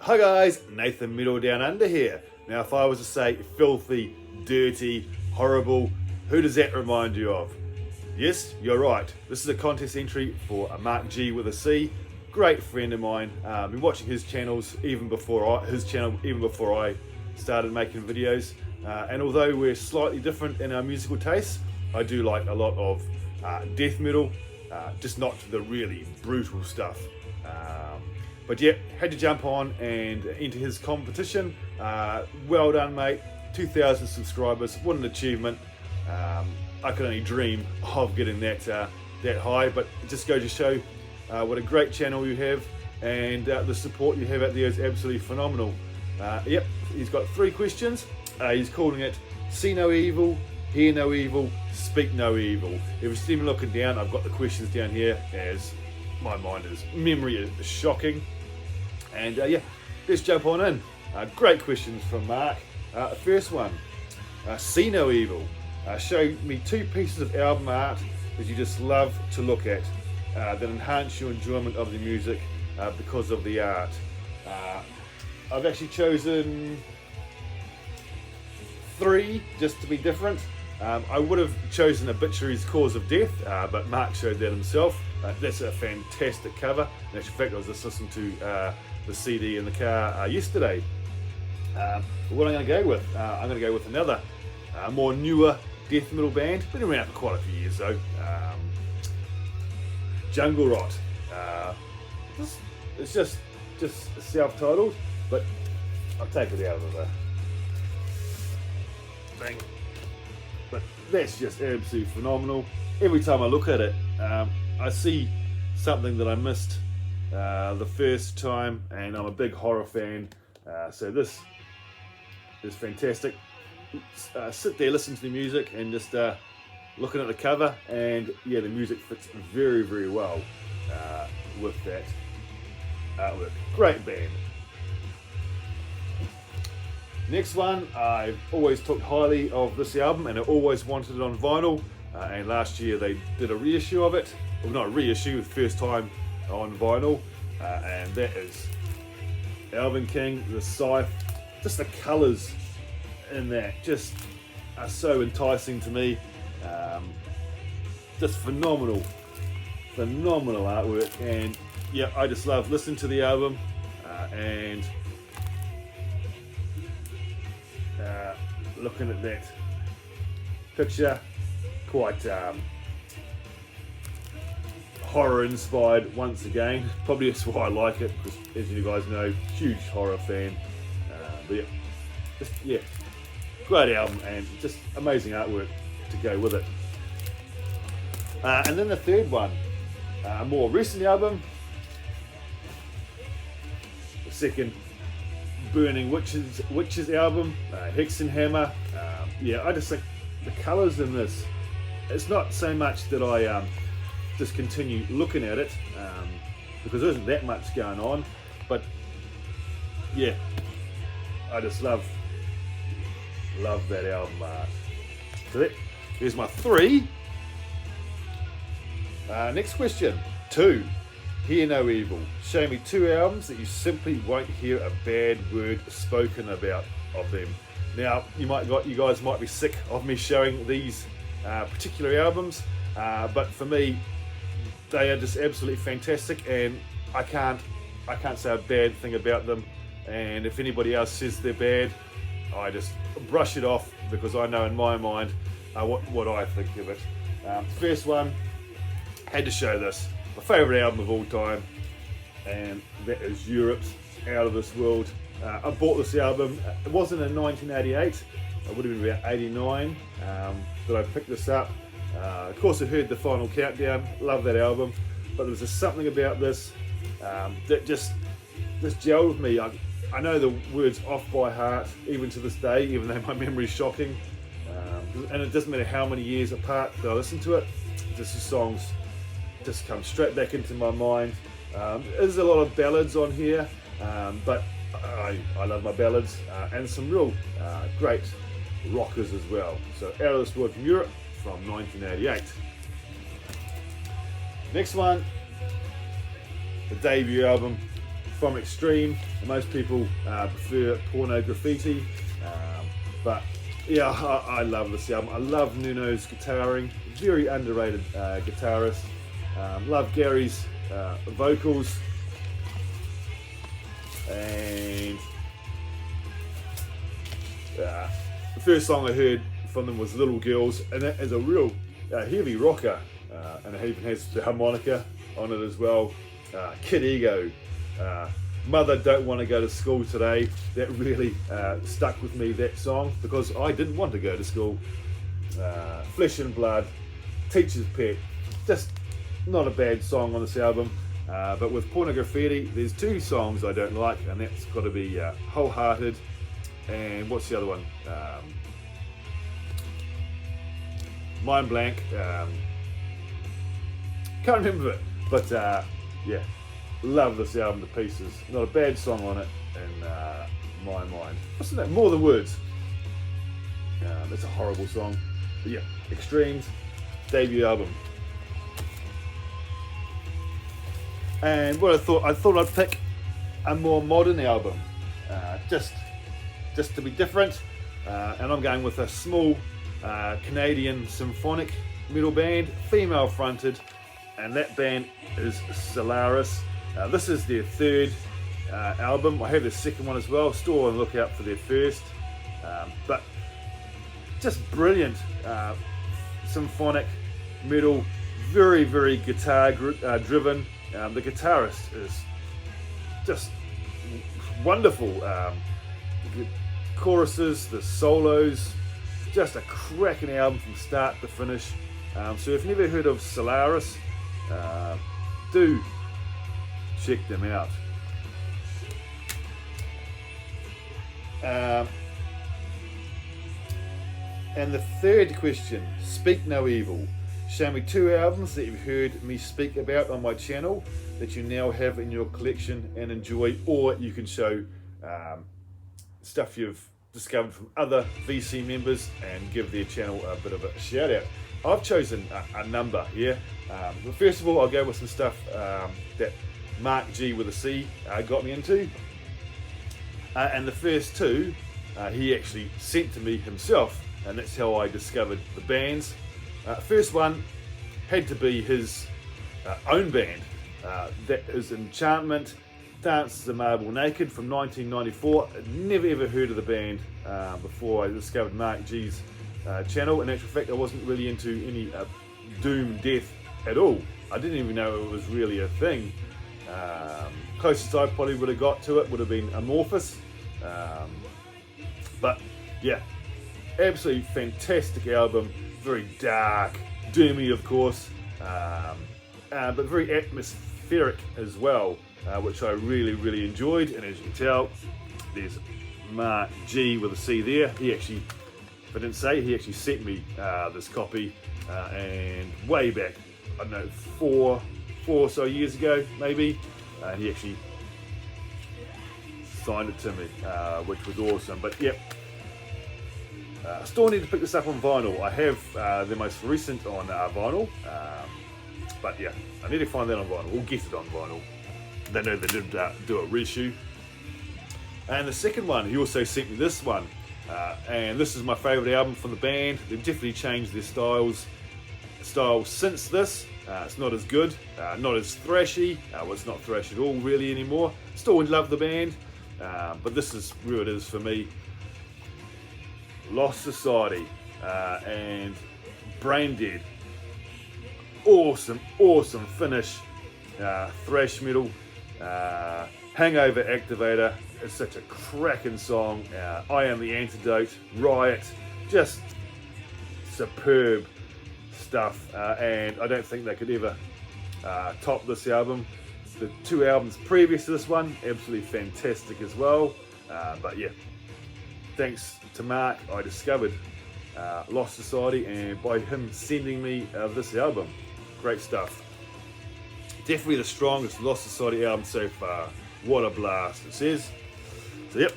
Hi guys, Nathan Middle Down Under here. Now if I was to say filthy, dirty, horrible, who does that remind you of? Yes, you're right. This is a contest entry for a Marc G with a C. Great friend of mine. Been watching his channels even before I started making videos. And although we're slightly different in our musical tastes, I do like a lot of death metal, just not the really brutal stuff. But yeah, had to jump on and enter his competition. Well done, mate. 2,000 subscribers, what an achievement. I could only dream of getting that high, but it just goes to show what a great channel you have, and the support you have out there is absolutely phenomenal. Yep, he's got 3 questions. He's calling it See No Evil, Hear No Evil, Speak No Evil. If you see me looking down, I've got the questions down here, as my memory is shocking. And yeah, let's jump on in. Great questions from Marc. First one, See No Evil. Show me 2 pieces of album art that you just love to look at, that enhance your enjoyment of the music because of the art. I've actually chosen 3 just to be different. I would have chosen Obituary's Cause of Death, but Marc showed that himself. That's a fantastic cover. In actual fact, I was just listening to the CD in the car yesterday. What I'm going to go with, I'm going to go with another more newer death metal band. Been around for quite a few years though. Jungle Rot. It's just self-titled, but I'll take it out of the thing. But that's just absolutely phenomenal. Every time I look at it, I see something that I missed the first time, and I'm a big horror fan, so this is fantastic. Sit there, listen to the music, and just looking at the cover, and yeah, the music fits very, very well with that artwork. Great band. Next one, I've always talked highly of this album, and I always wanted it on vinyl, and last year they did a reissue of it. Well, not a reissue, the first time on vinyl, and that is Alvin King, The Scythe. Just the colours in that just are so enticing to me. Just phenomenal artwork, and yeah, I just love listening to the album and looking at that picture. Quite horror inspired once again. Probably that's why I like it, because as you guys know, huge horror fan. But yeah, great album and just amazing artwork to go with it. And then the third one, a more recent album, the second Burning Witches album, Hexenhammer. Yeah, I just think the colours in this, it's not so much that I just continue looking at it, because there isn't that much going on, but yeah, I just love that album art. So there's my 3. Next question, 2. Hear No Evil. Show me 2 albums that you simply won't hear a bad word spoken about of them. Now, you guys might be sick of me showing these particular albums, but for me, they are just absolutely fantastic, and I can't say a bad thing about them. And if anybody else says they're bad, I just brush it off, because I know in my mind what I think of it. First one, had to show this. My favourite album of all time, and that is Europe's Out of This World. I bought this album, it wasn't in 1988, it would have been about 89 that I picked this up. Of course I heard the Final Countdown, love that album, but there was just something about this that just gelled with me. I know the words off by heart even to this day, even though my memory is shocking, and it doesn't matter how many years apart that I listen to it, just the songs just come straight back into my mind. There's a lot of ballads on here, but I love my ballads, and some real great rockers as well. So Out of This World from Europe from 1988. Next one, the debut album from Extreme. Most people prefer Porno Graffiti, but yeah, I love this album. I love Nuno's guitaring, very underrated guitarist. Love Gary's vocals, and the first song I heard from them was Little Girls, and that is a real heavy rocker, and it even has the harmonica on it as well. Kid Ego, Mother Don't Want to Go to School Today, that really stuck with me, that song, because I didn't want to go to school. Flesh and Blood, Teacher's Pet, just not a bad song on this album. But with Porno Graffiti, there's two songs I don't like, and that's got to be Wholehearted, and what's the other one? Mind Blank. Can't remember it, but yeah, love this album to pieces. Not a bad song on it in my mind. What's that? More Than Words. That's a horrible song, but yeah, Extreme's debut album. And what I thought I'd pick a more modern album, just to be different, and I'm going with a small Canadian symphonic metal band, female fronted, and that band is Solaris. This is their third album. I have their second one as well, still on the lookout for their first, but just brilliant symphonic metal, very, very guitar driven. The guitarist is just wonderful. The choruses, the solos, just a cracking album from start to finish. So if you've never heard of Solaris, do check them out. And the third question, Speak No Evil. Show me two albums that you've heard me speak about on my channel that you now have in your collection and enjoy, or you can show stuff you've discovered from other VC members and give their channel a bit of a shout out. I've chosen a number here. But first of all, I'll go with some stuff that Marc G with a C got me into. And the first two he actually sent to me himself, and that's how I discovered the bands. First one had to be his own band. That is Enchantment, Dance the Marble Naked from 1994. I'd never ever heard of the band before I discovered Marc G's channel. In actual fact, I wasn't really into any doom death at all. I didn't even know it was really a thing. Closest I probably would have got to it would have been Amorphous. But yeah, absolutely fantastic album. Very dark, doomy of course, but very atmospheric as well, which I really, really enjoyed. And as you can tell, there's Marc G with a C there. He actually, if I didn't say, he actually sent me this copy, and way back, I don't know, four or so years ago maybe, he actually signed it to me, which was awesome. But yep, I still need to pick this up on vinyl. I have the most recent on vinyl, but yeah, I need to find that on vinyl. We'll get it on vinyl. They know they did do a reissue. And the second one, he also sent me this one, and this is my favourite album from the band. They've definitely changed their style since this. It's not as good, not as thrashy. Well, it's not thrash at all really anymore. Still love the band, but this is where it is for me. Lost Society and Brain Dead. Awesome finish. Thrash metal. Hangover Activator is such a cracking song. I Am the Antidote. Riot. Just superb stuff. And I don't think they could ever top this album. The two albums previous to this one, absolutely fantastic as well. But yeah, thanks to Marc, I discovered Lost Society, and by him sending me this album, great stuff. Definitely the strongest Lost Society album so far. What a blast, it says. So yep,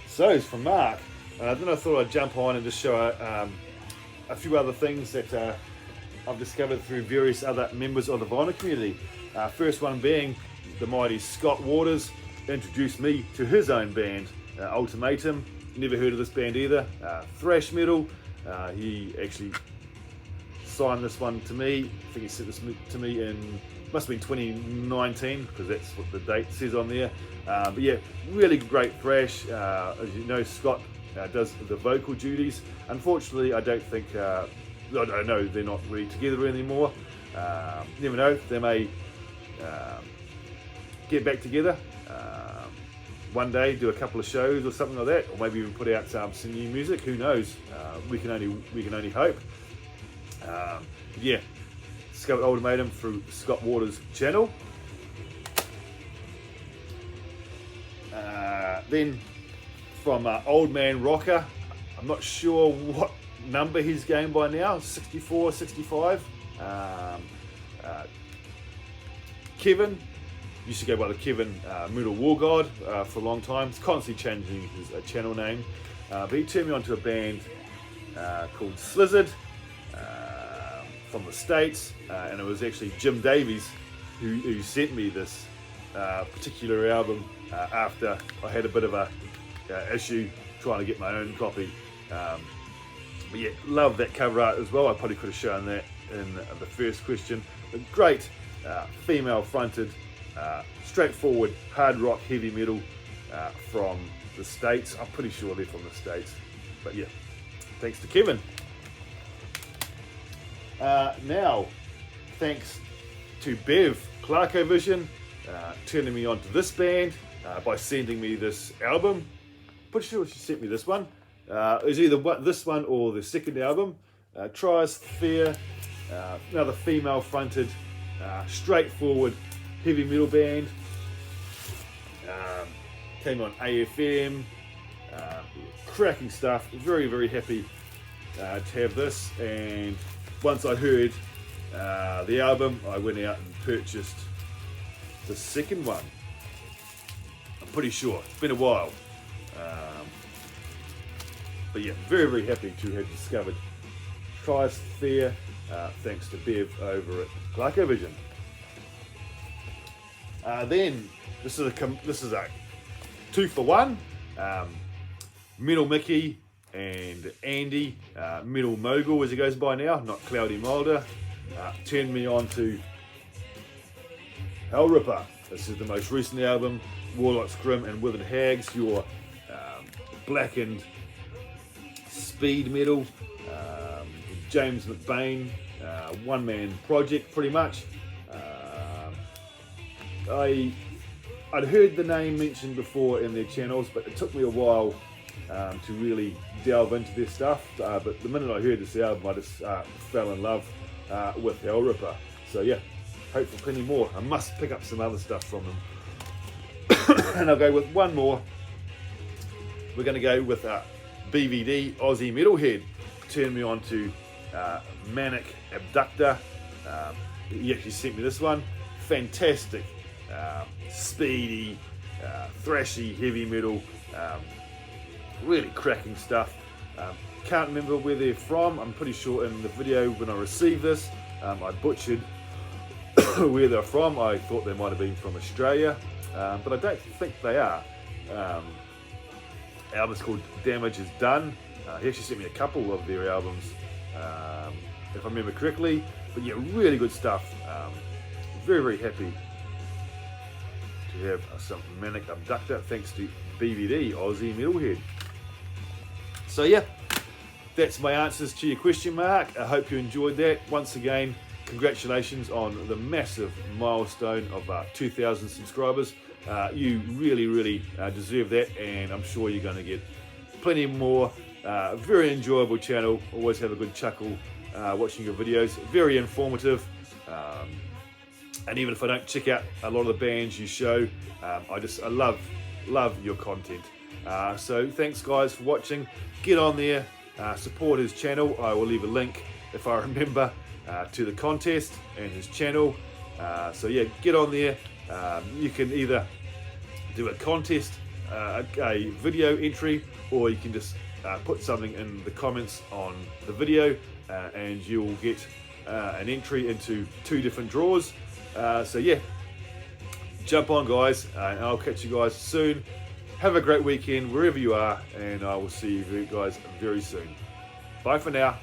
so it's from Marc. Then I thought I'd jump on and just show a few other things that I've discovered through various other members of the vinyl community. First one being the mighty Scott Waters. introduced me to his own band, Ultimatum. Never heard of this band either. Thrash metal. He actually signed this one to me. I think he sent this to me in, must have been 2019, because that's what the date says on there. But yeah, really great thrash. As you know, Scott does the vocal duties. Unfortunately, I don't think, I don't know, they're not really together anymore. Never know, they may get back together one day, do a couple of shows or something like that, or maybe even put out some new music. Who knows? We can only hope. Yeah, discovered Ultimatum through Scott Waters' channel. Then from Old Man Rocker, I'm not sure what number he's going by now, 64, 65. Kevin used to go by the Kevin Metal War God for a long time. He's constantly changing his channel name, but he turned me onto a band called Slizzard from the States, and it was actually Jim Davies who sent me this particular album after I had a bit of a issue trying to get my own copy. But yeah, love that cover art as well. I probably could have shown that in the first question. But great female fronted, straightforward hard rock heavy metal from the States. I'm pretty sure they're from the States, but yeah, thanks to Kevin. Now, thanks to Bev Clarkovision turning me on to this band by sending me this album. Pretty sure she sent me this one. It was either this one or the second album. Triosphere, another female fronted, straightforward heavy metal band. Came on AFM, cracking stuff. Very, very happy to have this. And once I heard the album, I went out and purchased the second one. I'm pretty sure, it's been a while. But yeah, very, very happy to have discovered Triosphere, thanks to Bev over at Clarkovision. Then this is a 2-for-1. Metal Mickey and Andy, Metal Mogul as he goes by now, not Cloudy Mulder, turned me on to Hellripper. This is the most recent album, Warlocks Grim and Withered Hags, your blackened speed metal, James McBain, one-man project pretty much. I'd heard the name mentioned before in their channels, but it took me a while to really delve into their stuff. But the minute I heard this album, I just fell in love with Hellripper. So yeah, hope for plenty more. I must pick up some other stuff from them. And I'll go with one more. We're going to go with BVD, Aussie Metalhead. Turned me on to Manic Abductor. He actually sent me this one. Fantastic, speedy, thrashy, heavy metal. Really cracking stuff. Can't remember where they're from. I'm pretty sure in the video when I received this, I butchered where they're from. I thought they might have been from Australia, but I don't think they are. Album's called Damage Is Done. He actually sent me a couple of their albums, if I remember correctly. But yeah, really good stuff. Very, very happy to have some Manic Abductor thanks to BVD, Aussie Metalhead. So yeah, that's my answers to your question, Mark. I hope you enjoyed that. Once again, congratulations on the massive milestone of 2,000 subscribers. You really, really deserve that, and I'm sure you're going to get plenty more. Very enjoyable channel. Always have a good chuckle watching your videos. Very informative. And even if I don't check out a lot of the bands you show, I love your content. So thanks guys for watching. Get on there, support his channel. I will leave a link, if I remember, to the contest and his channel. So yeah, get on there. You can either do a contest, a video entry, or you can just put something in the comments on the video, and you'll get an entry into 2 different draws. So yeah, jump on, guys, and I'll catch you guys soon. Have a great weekend wherever you are, and I will see you guys very soon. Bye for now.